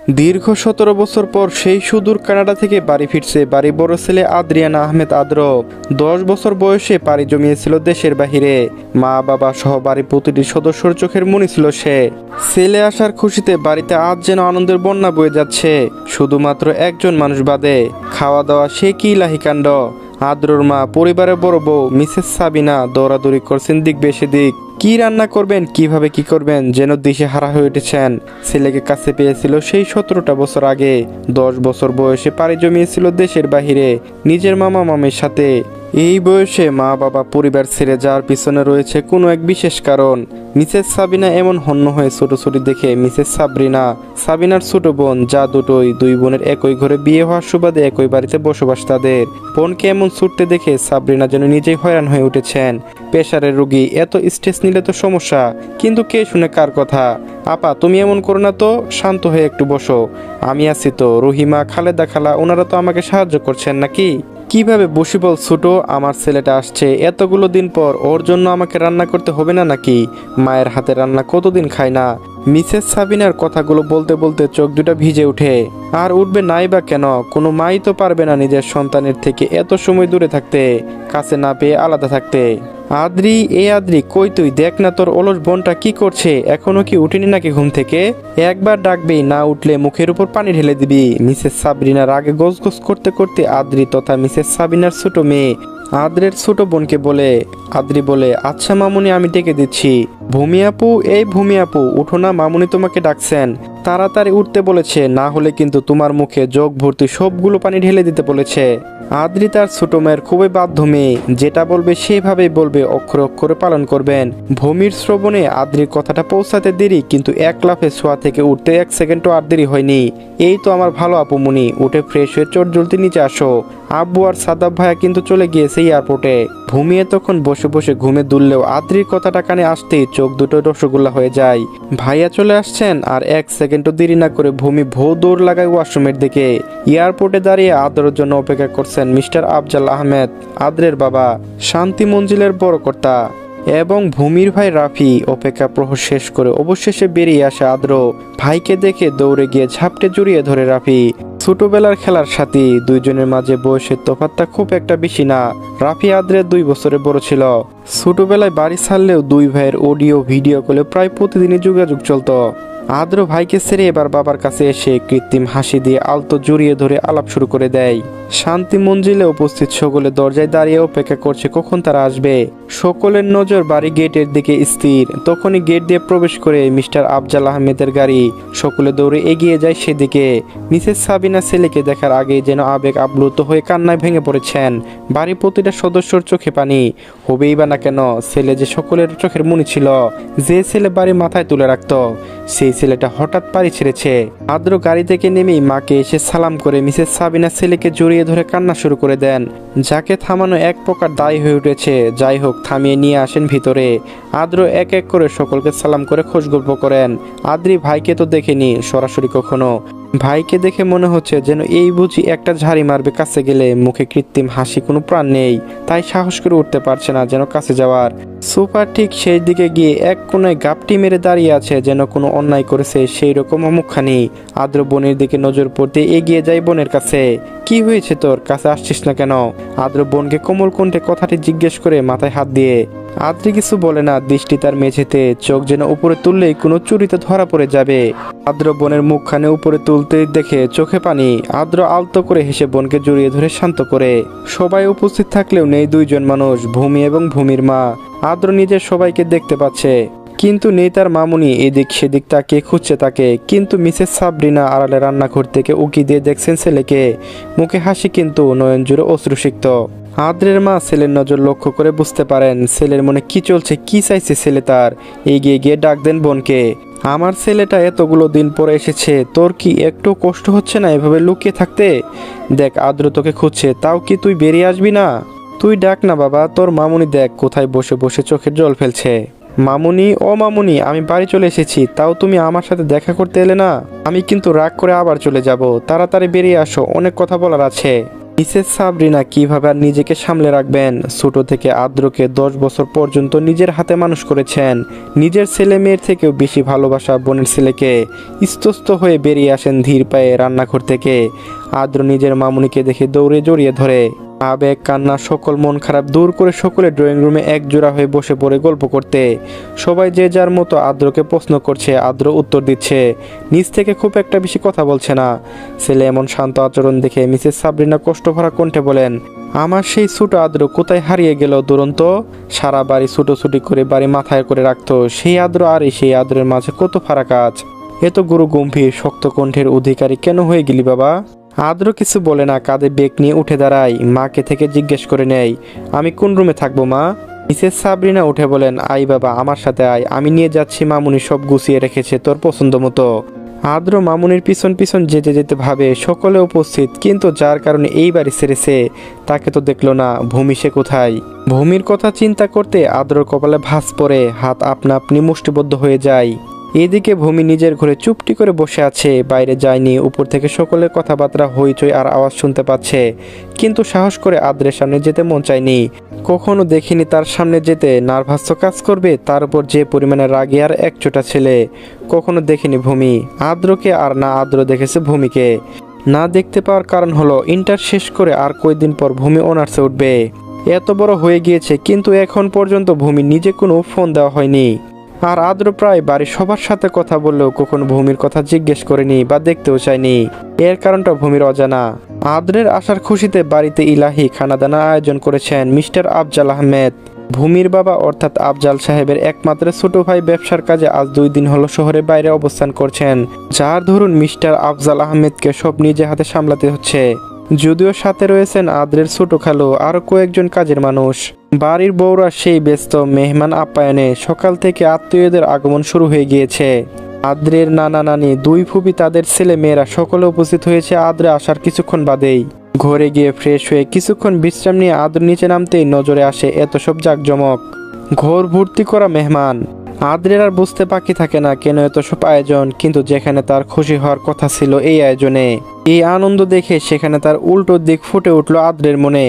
দীর্ঘ 17 বছর পর সেই সুদূর কানাডা থেকে বাড়ি ফিরছে বাড়ি বড় ছেলে আদ্রিয়ান আহমেদ আদ্র। 10 বছর বয়সে পাড়ি জমিয়েছিল দেশের বাহিরে। মা বাবা সহ বাড়ির প্রতিটি সদস্যর চোখের মনি ছিল সে। ছেলে আসার খুশিতে বাড়িতে আজ যেন আনন্দের বন্যা বয়ে যাচ্ছে, শুধুমাত্র একজন মানুষ বাদে। খাওয়া দাওয়া সে কি লাহিকাণ্ড। আদ্রর মা, পরিবারের বড় বউ মিসেস সাবিনা দৌড়াদৌড়ি করছেন দিক বেশি দিক। কি রান্না করবেন, কিভাবে কি করবেন যেন দিশে হারা হয়ে উঠেছেন। ছেলেকে কাছে পেয়েছিল সেই 17টা বছর আগে। 10 বছর বয়সে পাড়ি জমিয়েছিল দেশের বাহিরে নিজের মামা মামির সাথে। এই বয়সে মা বাবা পরিবার ছেড়ে যাওয়ার পিছনে রয়েছে কোনো এক বিশেষ কারণ। মিসেস সাবিনা এমন হন্য হয়ে ছোটাছুটি দেখে মিসেস সাবরিনা, সাবিনার ছোট বোন, যা দুই বোনের একই ঘরে বিয়ে হওয়ার সুবাদে একই বাড়িতে বসবাস তাদের। বোনকে এমন ছুটতে দেখে সাবরিনা যেন নিজেই হয়রান হয়ে উঠেছেন। প্রেশারের রোগী, এত স্ট্রেস নিলে তো সমস্যা, কিন্তু কে শুনে কার কথা। আপা, তুমি এমন করো না তো, শান্ত হয়ে একটু বসো, আমি আছি তো। রহিমা, খালেদা খালা, ওনারা তো আমাকে সাহায্য করছেন নাকি। কিভাবে বসি বল ছোটো, আমার ছেলেটা আসছে এতগুলো দিন পর, ওর জন্য আমাকে রান্না করতে হবে না নাকি। মায়ের হাতে রান্না কতদিন খায় না। মিসেস সাবিনার কথাগুলো বলতে বলতে চোখ দুটা ভিজে ওঠে। আর উঠবে নাই বা কেন, কোনো মাই তো পারবে না নিজের সন্তানের থেকে এত সময় দূরে থাকতে, কাছে না পেয়ে আলাদা থাকতে। আদ্রি, আদ্রি, কই তুই? দেখ না তোর অলস বোনটা কি করছে, এখনো কি উঠিনি নাকি ঘুম থেকে? একবার ডাকবি, না উঠলে মুখের উপর পানি ঢেলে দিবি। মিসেস সাবরিনার আগে গোসগোস করতে করতে আদ্রি তথা মিসেস সাবিনার ছোট মেয়ে আদ্রের ছোট বোনকে বলে। আদ্রি বলে, আচ্ছা মামুনি, আমি ডেকে দিচ্ছি। ভূমি আপু, এই ভূমি আপু, উঠো না, মামুনি তোমাকে ডাকছেন। তাড়াতাড়ি উঠতে বলেছে, না হলে কিন্তু তোমার মুখে যোগ ভর্তি সবগুলো পানি ঢেলে দিতে বলেছে। আদ্রি তার ছোট মেয়ের খুবই বাধ্য মেয়ে, যেটা বলবে সেভাবেই বলবে, অক্ষরে অক্ষরে পালন করবেন। ভূমির শ্রবণে আদ্রির কথাটা পৌঁছাতে দেরি, কিন্তু এক লাফে শোয়া থেকে উঠতে 1 সেকেন্ডও আর দেরি হয়নি। এই তো আমার ভালো আপুমনি, উঠে ফ্রেশ হয়ে চট জলদি নিচে আসো। আব্বু আর সাদাব ভাইয়া কিন্তু চলে গিয়েছে এয়ারপোর্টে। ভূমি তখন বসে বসে ঘুমে দুললেও আদ্রির কথাটা কানে আসতেই চোখ দুটো রসগোল্লা হয়ে যায়। ভাইয়া চলে আসছেন, আর 1 সেকেন্ডও দেরি না করে ভূমি ভৌ দৌড় লাগায় ওয়াশরুমের দিকে। এয়ারপোর্টে দাঁড়িয়ে আদরের জন্য অপেক্ষা করছেন মিস্টার আফজাল আহমেদ, আদ্রের বাবা, শান্তি মঞ্জিলের বড় কর্তা, এবং ভূমির ভাই রাফি। অপেক্ষা প্রহর শেষ করে অবশেষে বেরিয়ে আসে আদ্র। ভাইকে দেখে দৌড়ে গিয়ে ঝাপটে জড়িয়ে ধরে রাফি। ছোটবেলার খেলার সাথী, দুইজনের মাঝে বয়সের তফাৎটা খুব একটা বেশি না। রাফি আদ্রের 2 বছরের বড় ছিল। ছোটবেলায় বাড়ি ছাড়লেও দুই ভাইয়ের অডিও ভিডিও কলে প্রায় প্রতিদিনই যোগাযোগ চলত। আদ্র ভাইকে ছেড়ে এবার বাবার কাছে এসে কৃত্রিম হাসি দিয়ে আলতো জড়িয়ে ধরে আলাপ শুরু করে দেয়। শান্তি মঞ্জিলে উপস্থিত সকলে দরজায় দাঁড়িয়ে অপেক্ষা করছে কখন তারা আসবে। সকলের নজর বাড়ি গেটের দিকে স্থির। তখনই গেট দিয়ে প্রবেশ করে মিস্টার আফজাল আহমেদের গাড়ি। সকলে দৌড়ে এগিয়ে যায় সেদিকে। মিসেস সাবিনা ছেলেকে দেখার আগেই যেন আবেগ আপ্লুত হয়ে কান্নায় ভেঙে পড়েছেন। বাড়ির প্রতিটা সদস্যর চোখে পানি। হবেই বা না কেন, ছেলে যে সকলের চোখের মনি ছিল। যে ছেলে বাড়ি মাথায় তুলে রাখত, সেই ছেলেটা হঠাৎ পাড়ি ছেড়েছে। আদ্র গাড়ি থেকে নেমেই মাকে এসে সালাম করে মিসেস সাবিনা ছেলেকে জড়িয়ে ধরে কান্না শুরু করে দেন, যাকে থামানো এক প্রকার দায়ী হয়ে উঠেছে। যাই হোক, থামিয়ে নিয়ে আসেন ভিতরে। আদ্র এক এক করে সকলকে সালাম করে খোঁজ গল্প করেন। আদ্রি ভাইকে তো দেখেনি সরাসরি কখনো। ভাইকে দেখে মনে হচ্ছে যেন এই বুঝি একটা ঝাড়ি মারবে কাছে গেলে। মুখে কৃত্রিম হাসি, কোনো প্রাণ নেই, তাই সাহস করে উঠতে পারছে না যেন কাছে যাওয়ার। সুপার ঠিক সেই দিকে গিয়ে এক কোনায় গাপটি মেরে দাঁড়িয়ে আছে, যেন কোনো অন্যায় করেছে সেই রকম মুখখানি। আদ্র বোনের দিকে নজর পড়তে এগিয়ে যায় বোনের কাছে। কি হয়েছে তোর, কাছে আসছিস না কেন? আদ্র বোনকে কোমল কণ্ঠে কথাটি জিজ্ঞেস করে মাথায় হাত দিয়ে। আদ্রি কিছু বলে না, দৃষ্টি তার মেঝেতে, চোখ যেন উপরে তুললেই কোনো চুরিতে ধরা পড়ে যাবে। আদ্র বোনের মুখখানে উপরে তুলতে দেখে চোখে পানি। আদ্র আলতো করে হেসে বোনকে জড়িয়ে ধরে শান্ত করে। সবাই উপস্থিত থাকলেও নেই 2 জন মানুষ, ভূমি এবং ভূমির মা। আদ্র নিজের সবাইকে দেখতে পাচ্ছে, কিন্তু নেই তার মামুনি। এদিক সেদিক তাকে খুঁজছে তাকে, কিন্তু মিসেস সাবরিনা আড়ালে রান্নাঘর থেকে উকি দিয়ে দেখছেন ছেলেকে। মুখে হাসি, কিন্তু নয়ন জুড়ে অশ্রুসিক্ত। আদ্রের মা ছেলের নজর লক্ষ্য করে বুঝতে পারেন ছেলের মনে কি চলছে, কি চাইছে ছেলে তার। এগিয়ে গিয়ে ডাক দেন বোনকে, আমার ছেলেটা এতগুলো দিন পরে এসেছে, তোর কি একটু কষ্ট হচ্ছে না এভাবে লুকিয়ে থাকতে? দেখ আদ্র তোকে খুঁজছে, তাও কি তুই বেরিয়ে আসবি না? তুই ডাক না বাবা, তোর মামুনি দেখ কোথায় বসে বসে চোখের জল ফেলছে। মামুনি, ও মামুনি, আমি বাড়ি চলে এসেছি, তাও তুমি আমার সাথে দেখা করতে এলে না? আমি কিন্তু রাগ করে আবার চলে যাব, তাড়াতাড়ি বেরিয়ে আসো, অনেক কথা বলার আছে। মিসেস সাবরিনা কিভাবে আর নিজেকে সামলে রাখবেন? ছোট থেকে আদ্রকে 10 বছর পর্যন্ত নিজের হাতে মানুষ করেছেন। নিজের ছেলে মেয়ের থেকেও বেশি ভালোবাসা বোনের ছেলেকে। ইস্তস্ত হয়ে বেরিয়ে আসেন ধীর পায়ে রান্নাঘর থেকে। আদ্র নিজের মামুনিকে দেখে দৌড়ে জড়িয়ে ধরে। আবেগ, কান্না, সকল মন খারাপ দূর করে সকলে ড্রয়িং রুমে একজোড়া হয়ে বসে পড়ে গল্প করতে। সবাই যে যার মতো আদ্রকে প্রশ্ন করছে, আদ্র উত্তর দিচ্ছে। নিজ থেকে খুব একটা বেশি কথা বলছে না। ছেলে এমন শান্ত আচরণ দেখে মিসেস সাবরিনা কষ্টভরা কণ্ঠে বলেন, আমার সেই ছোট আদ্র কোথায় হারিয়ে গেল দুরন্ত? সারা বাড়ি ছুটোছুটি করে বাড়ি মাথায় করে রাখতো সেই আদ্র আর সেই আদ্রের মাঝে কত ফারাক আজ। এত গুরু গম্ভীর শক্ত কণ্ঠের অধিকারী কেন হয়ে গেলি বাবা? আদ্র কিছু বলে না, কাঁধে বেগ নিয়ে উঠে দাঁড়ায়। মাকে থেকে জিজ্ঞেস করে নেয়, আমি কোন রুমে থাকবো মা? মিসেস সাবরিনা উঠে বলেন, আই বাবা, আমার সাথে আয়, আমি নিয়ে যাচ্ছি, মামুনি সব গুছিয়ে রেখেছে তোর পছন্দ মতো। আদ্র মামুনির পিছন পিছন যেতে যেতে ভাবে সকলে উপস্থিত, কিন্তু যার কারণে এই বাড়ি ছেড়েছে তাকে তো দেখলো না। ভূমি সে কোথায়? ভূমির কথা চিন্তা করতে আদ্রর কপালে ভাঁজ পড়ে, হাত আপনা আপনি মুষ্টিবদ্ধ হয়ে যায়। এদিকে ভূমি নিজের ঘরে চুপটি করে বসে আছে, বাইরে যায়নি। উপর থেকে সকলের কথাবার্তা হইচই আর আওয়াজ শুনতে পাচ্ছে, কিন্তু সাহস করে আদ্রের সামনে যেতে মন চায়নি। কখনো দেখিনি তার সামনে যেতে। নার্ভাস তো কাজ করবে, তার উপর যে পরিমাণে রাগী আর একচোটা ছেলে। কখনো দেখিনি ভূমি আদ্রকে, আর না আদ্র দেখেছে ভূমিকে। না দেখতে পাওয়ার কারণ হলো ইন্টার শেষ করে আর কয়েকদিন পর ভূমি অনার্সে উঠবে। এত বড় হয়ে গিয়েছে, কিন্তু এখন পর্যন্ত ভূমি নিজে কোনো ফোন দেওয়া হয়নি। আর আদ্র প্রায় বাড়ির সবার সাথে কথা বললেও কখনো ভূমির কথা জিজ্ঞেস করেনি বা দেখতেও চায়নি। এর কারণটা ভূমির অজানা। আদ্রের আসার খুশিতে বাড়িতে ইলাহি খানাদানা আয়োজন করেছেন মিস্টার আফজাল আহমেদ। ভূমির বাবা অর্থাৎ আফজাল সাহেবের একমাত্র ছোট ভাই ব্যবসার কাজে আজ 2 দিন হলো শহরের বাইরে অবস্থান করছেন, যার ধরুন মিস্টার আফজাল আহমেদকে সব নিজে হাতে সামলাতে হচ্ছে। যদিও সাথে রয়েছেন আদ্রের ছোট খালু, আরো কয়েকজন কাজের মানুষ। বাড়ির বউরা সেই ব্যস্ত মেহমান আপ্যায়নে। সকাল থেকে আত্মীয়দের আগমন শুরু হয়ে গিয়েছে। আদ্রের নানা নানি, 2 ফুপি, তাদের ছেলে মেয়েরা সকলে উপস্থিত হয়েছে আদ্রে আসার কিছুক্ষণ বাদেই। ঘরে গিয়ে ফ্রেশ হয়ে কিছুক্ষণ বিশ্রাম নিয়ে আদ্র নিচে নামতেই নজরে আসে এত সব জাঁকজমক। ঘর ভর্তি করা মেহমান। আদ্রের আর বুঝতে বাকি থাকে না কেন এত সব আয়োজন, কিন্তু যেখানে তার খুশি হওয়ার কথা ছিল এই আয়োজনে, এই আনন্দ দেখে সেখানে তার উল্টো দিক ফুটে উঠল আদ্রের মনে।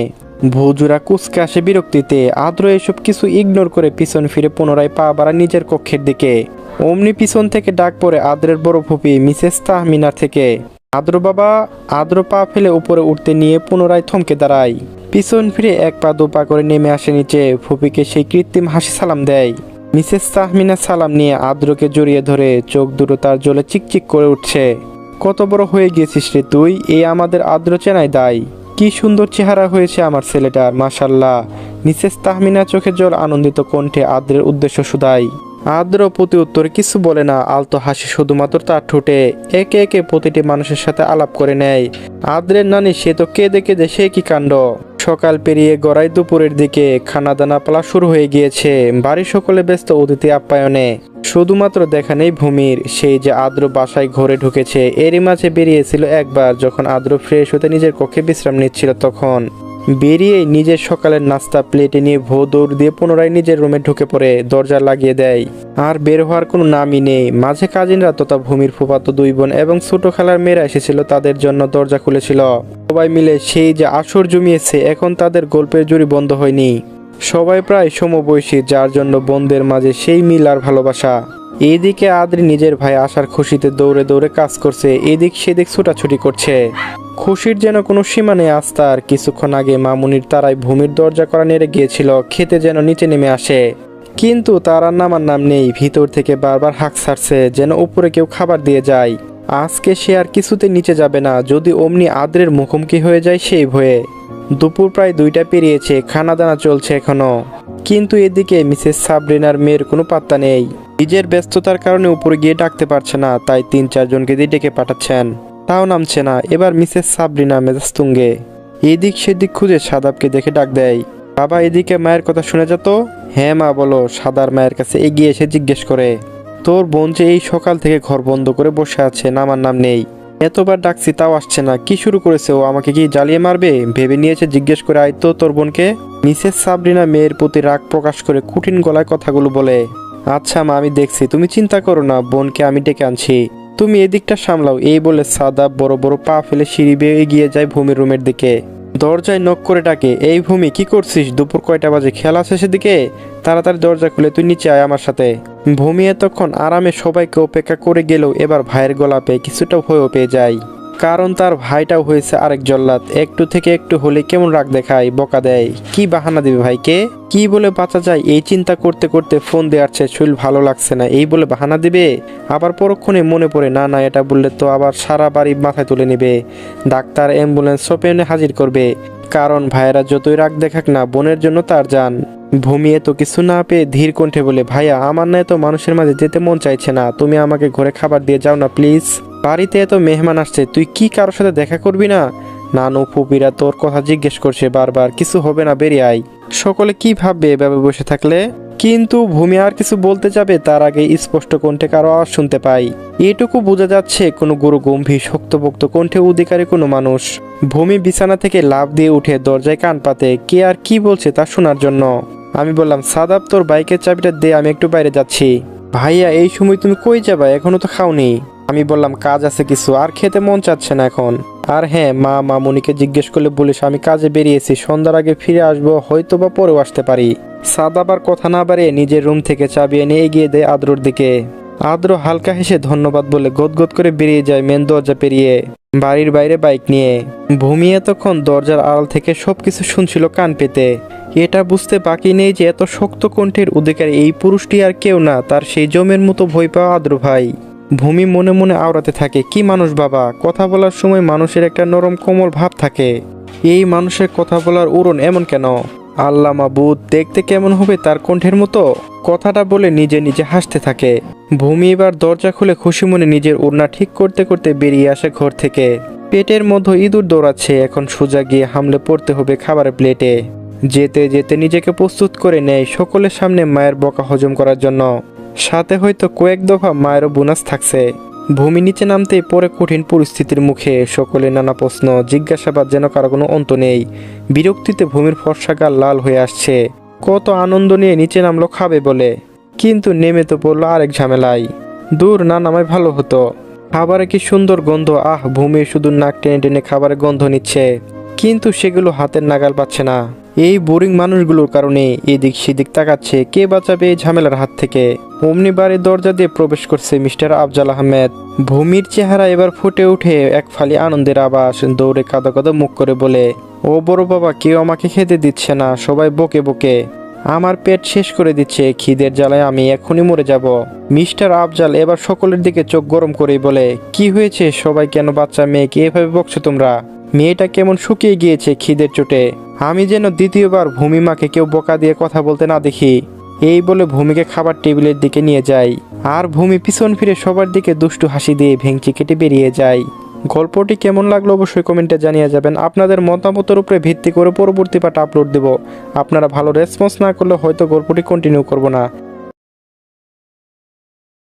ভুজুরা কুচকে আসে বিরক্তিতে। আদ্র এসব কিছু ইগনোর করে পিছন ফিরে পুনরায় পা বাড়ায় নিজের কক্ষের দিকে। অমনি পিছন থেকে ডাক পড়ে আদ্রের বড় ফুপি মিসেস তাহমিনার থেকে, আদ্র বাবা। আদ্র পা ফেলে উপরে উঠতে নিয়ে পুনরায় থমকে দাঁড়ায়। পিছন ফিরে 1 পা 2 পা করে নেমে আসে নিচে। ফুপিকে সেই কৃত্রিম হাসি সালাম দেয়। মিসেস তাহমিনা সালাম নিয়ে আদ্রকে জড়িয়ে ধরে, চোখ দুটো তার জলে চিকচিক করে উঠছে। কত বড় হয়ে গেছিস রে তুই, এই আমাদের আদ্র চেনাই দায়। কি সুন্দর চেহারা হয়েছে আমার ছেলেটার, মাশাল্লাহ। মিসেস তাহমিনা চোখে জল আনন্দিত কণ্ঠে আদ্রের উদ্দেশ্য শুধায়। আদ্র প্রতি উত্তরে কিছু বলে না, আলতো হাসি শুধুমাত্র তার ঠোঁটে। একে একে প্রতিটি মানুষের সাথে আলাপ করে নেয়। আদ্রের নানি সে তো কেঁদে কেঁদে সে কি কাণ্ড। সকাল পেরিয়ে গড়াই দুপুরের দিকে খানাদানা পালা শুরু হয়ে গিয়েছে। বাড়ির সকলে ব্যস্ত অতিথি আপ্যায়নে। শুধুমাত্র দেখা নেই ভূমির। সেই যে আদ্র বাসায় ঘরে ঢুকেছে, এরই মাঝে বেরিয়েছিল একবার, যখন আদ্র ফ্রেশ হতে নিজের কক্ষে বিশ্রাম নিচ্ছিল। তখন বেরিয়ে নিজের সকালের নাস্তা প্লেটে নিয়ে ভো দৌড় দিয়ে পুনরায় নিজের রুমে ঢুকে পড়ে দরজা লাগিয়ে দেয়। আর বের হওয়ার কোনো নামই নেই। মাঝে কাজিনরা তথা ভূমির ফুফাতো 2 বোন এবং ছোট খালার মেয়েরা এসেছিল, তাদের জন্য দরজা খুলেছিল। সবাই মিলে সেই যে আসর জমিয়েছে, এখন তাদের গল্পের জুড়ি বন্ধ হয়নি। সবাই প্রায় সমবয়সী, যার জন্য বোনদের মাঝে সেই মিল আর ভালোবাসা। এইদিকে আদ্রি নিজের ভাই আসার খুশিতে দৌড়ে দৌড়ে কাজ করছে, এদিক সেদিক ছুটাছুটি করছে। খুশির যেন কোনো সীমা নেই আস্তার। কিছুক্ষণ আগে মামুনির তারায় ভূমির দরজা করা নেড়ে গিয়েছিল, খেতে যেন নিচে নেমে আসে, কিন্তু তার আর নামার নাম নেই। ভিতর থেকে বারবার হাঁক ছাড়ছে, যেন উপরে কেউ খাবার দিয়ে যায়। আজকে সে আর কিছুতে নিচে যাবে না, যদি অমনি আদ্রের মুখোমুখি হয়ে যায় সেই ভয়ে। দুপুর প্রায় 2টা পেরিয়েছে, খানাদানা চলছে এখনো, কিন্তু এদিকে মিসেস সাবরিনার মেয়ের কোনো পাত্তা নেই। নিজের ব্যস্ততার কারণে উপরে গিয়ে ডাকতে পারছে না, তাই 3-4 জনকে দিয়ে ডেকে পাঠাচ্ছেন, তাও নামছে না। এবার মিসেস সাবরিনা মেজাজ তুঙ্গে। এদিক সেদিক খুঁজে সাদাবকে দেখে ডাক দেয়, বাবা এদিকে মায়ের কথা শুনে যেত। হ্যাঁ মা বলো। সাদার মায়ের কাছে এগিয়ে এসে জিজ্ঞেস করে, তোর বোন যে এই সকাল থেকে ঘর বন্ধ করে বসে আছে, নামার নাম নেই। এতবার ডাকছি তাও আসছে না, কি শুরু করেছে ও? আমাকে কি জ্বালিয়ে মারবে ভেবে নিয়েছে? জিজ্ঞেস করে আয় তো তোর বোনকে। মিসেস সাবরিনা মেয়ের প্রতি রাগ প্রকাশ করে কঠিন গলায় কথাগুলো বলে, আচ্ছা মা আমি দেখছি, তুমি চিন্তা করো না, বোনকে আমি ডেকে আনছি, তুমি এদিকটা সামলাও। এই বলে সাদা বড় বড় পা ফেলে সিঁড়ি বেয়ে এগিয়ে যায় ভূমির রুমের দিকে। দরজায় নক করে ডাকে, এই ভূমি কি করছিস? দুপুর কয়টা বাজে? খেলা শেষের দিকে? তাড়াতাড়ি দরজা খুলে তুই নিচে আয় আমার সাথে। ভূমি এতক্ষণ আরামে সবাইকে অপেক্ষা করে গেলেও এবার ভাইয়ের গলা পেয়ে কিছুটা ভয়ও পেয়ে যায়। কারণ তার ভাইটাও হয়েছে আরেক জল্লাদ। একটু থেকে একটু হলে কেমন রাগ দেখায়, বকা দেয়। কি বাহানা দিবে ভাইকে? কি বলে বাঁচা যায় এই চিন্তা করতে করতে ফোন দেওয়াচ্ছে, শরীর ভালো লাগছে না, এই বলে বাহানা দিবে। আবার পরক্ষণে মনে পড়ে, না না, এটা বললে তো আবার সারা বাড়ি মাথায় তুলে নেবে, ডাক্তার অ্যাম্বুলেন্স সব এনে হাজির করবে। কারণ ভাইয়েরা যতই রাগ দেখাক না, বোনের জন্য তার যান। ভূমিয়ে তো কিছু না পেয়ে ধীর কণ্ঠে বলে, ভাইয়া আমার না এত মানুষের মাঝে যেতে মন চাইছে না, তুমি আমাকে ঘরে খাবার দিয়ে যাও না প্লিজ। বাড়িতে এত মেহমান আসছে, তুই কি কারোর সাথে দেখা করবি না? নানু ফুপিরা তোর কথা জিজ্ঞেস করছে বারবার, কিছু হবে না, বেরিয়ে আয়। সকলে কি ভাববে এভাবে বসে থাকলে? কিন্তু ভূমি আর কিছু বলতে যাবে তার আগে স্পষ্ট কণ্ঠে কারো আওয়াজ শুনতে পাই। এটুকু বোঝা যাচ্ছে কোনো গুরু গম্ভীর শক্তপোক্ত কণ্ঠে অধিকারী কোনো মানুষ। ভূমি বিছানা থেকে লাফ দিয়ে উঠে দরজায় কান পাতে, কে আর কি বলছে তা শোনার জন্য। আমি বললাম, সাদাব তোর বাইকের চাবিটা দে, আমি একটু বাইরে যাচ্ছি। ভাইয়া এই সময় তুমি কই যাবা? এখনো তো খাওনি। আমি বললাম, কাজ আছে কিছু, আর খেতে মন চাচ্ছে না এখন। আর হ্যাঁ, মা মামুনিকে জিজ্ঞেস করলে বলিস আমি কাজে বেরিয়েছি, সন্ধ্যার আগে ফিরে আসবো, হয়তো বা পরেও আসতে পারি। সাদাব আর কথা না বাড়িয়ে নিজের রুম থেকে চাবি এনে এগিয়ে দেয় আদ্রর দিকে। আদ্র হালকা হেসে ধন্যবাদ বলে গদগদ করে বেরিয়ে যায় মেন দরজা পেরিয়ে, বাড়ির বাইরে বাইক নিয়ে। ভূমি এতক্ষণ দরজার আড়াল থেকে সবকিছু শুনছিল কান পেতে। এটা বুঝতে বাকি নেই যে এত শক্ত কণ্ঠের অধিকারী এই পুরুষটি আর কেউ না, তার সেই জমের মতো ভয় পাওয়া আদ্র ভাই। ভূমি মনে মনে আওড়াতে থাকে, কি মানুষ বাবা, কথা বলার সময় মানুষের একটা নরম কোমল ভাব থাকে, এই মানুষের কথা বলার উড়ন এমন কেন? আল্লাহ মাবুদ, দেখতে কেমন হবে তার কণ্ঠের মতো? কথাটা বলে নিজে নিজে হাসতে থাকে। ভূমি এবার দরজা খুলে খুশি মনে নিজের ওড়না ঠিক করতে করতে বেরিয়ে আসে ঘর থেকে। পেটের মধ্যে ইঁদুর দৌড়াচ্ছে, এখন সোজা গিয়ে হামলে পড়তে হবে খাবারের প্লেটে। যেতে যেতে নিজেকে প্রস্তুত করে নেয় সকলের সামনে মায়ের বকা হজম করার জন্য। সাথে হয়তো কয়েক দফা মায়েরও বোনাস থাকছে। ভূমি নিচে নামতেই পরে কঠিন পরিস্থিতির মুখে, সকলে নানা প্রশ্ন জিজ্ঞাসাবাদ, যেন কারো কোনো অন্ত নেই। বিরক্তিতে ভূমির ফর্সা গাল লাল হয়ে আসছে। কত আনন্দ নিয়ে নিচে নামলো খাবে বলে, কিন্তু নেমে তো পড়লো আরেক ঝামেলায়। দূর, না নামায় ভালো হতো। খাবারে কি সুন্দর গন্ধ, আহ! ভূমি শুধু নাক টেনে টেনে খাবারের গন্ধ নিচ্ছে, কিন্তু সেগুলো হাতের নাগাল পাচ্ছে না। এই বোরিং মানুষগুলোর কারণে এদিক সেদিক তাকাচ্ছে, কে বাঁচাবে এই ঝামেলার হাত থেকে? অমনি বাড়ির দরজা দিয়ে প্রবেশ করছে মিস্টার আফজাল আহমেদ। ভূমির চেহারা এবার ফুটে উঠে এক ফালি আনন্দের আভাস। দৌড়ে কাঁদো কাঁদো মুখ করে বলে, ও বড় বাবা, কেউ আমাকে খেতে দিচ্ছে না, সবাই বকে বকে আমার পেট শেষ করে দিচ্ছে, খিদের জ্বালায় আমি এখনই মরে যাব। মিস্টার আফজাল এবার সকলের দিকে চোখ গরম করেই বলে, কি হয়েছে সবাই, কেন বাচ্চা মেয়েকে এভাবে বকছো তোমরা? মেয়েটা কেমন শুকিয়ে গিয়েছে খিদের চোটে, আমি যেন দ্বিতীয়বার ভূমিমাকে কেউ বকা দিয়ে কথা বলতে না দেখি। এই বলে ভূমিকে খাবার টেবিলের দিকে নিয়ে যায়, আর ভূমি পিছন ফিরে সবার দিকে দুষ্টু হাসি দিয়ে ভেঙচি কেটে বেরিয়ে যায়। গল্পটি কেমন লাগলো অবশ্যই কমেন্টে জানিয়ে যাবেন। আপনাদের মতামতের উপরে ভিত্তি করে পরবর্তী পার্ট আপলোড দেব। আপনারা ভালো রেসপন্স না করলে হয়তো গল্পটি কন্টিনিউ করব না।